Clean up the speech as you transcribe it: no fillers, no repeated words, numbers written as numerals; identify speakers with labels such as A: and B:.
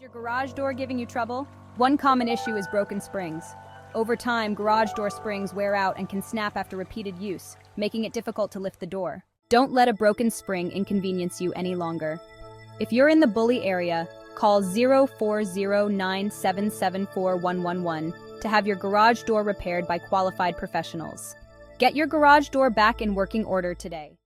A: Your garage door giving you trouble? One common issue is broken springs. Over time, garage door springs wear out and can snap after repeated use, making it difficult to lift the door. Don't let a broken spring inconvenience you any longer. If you're in the Bulli area, call 0409774111 to have your garage door repaired by qualified professionals. Get your garage door back in working order today.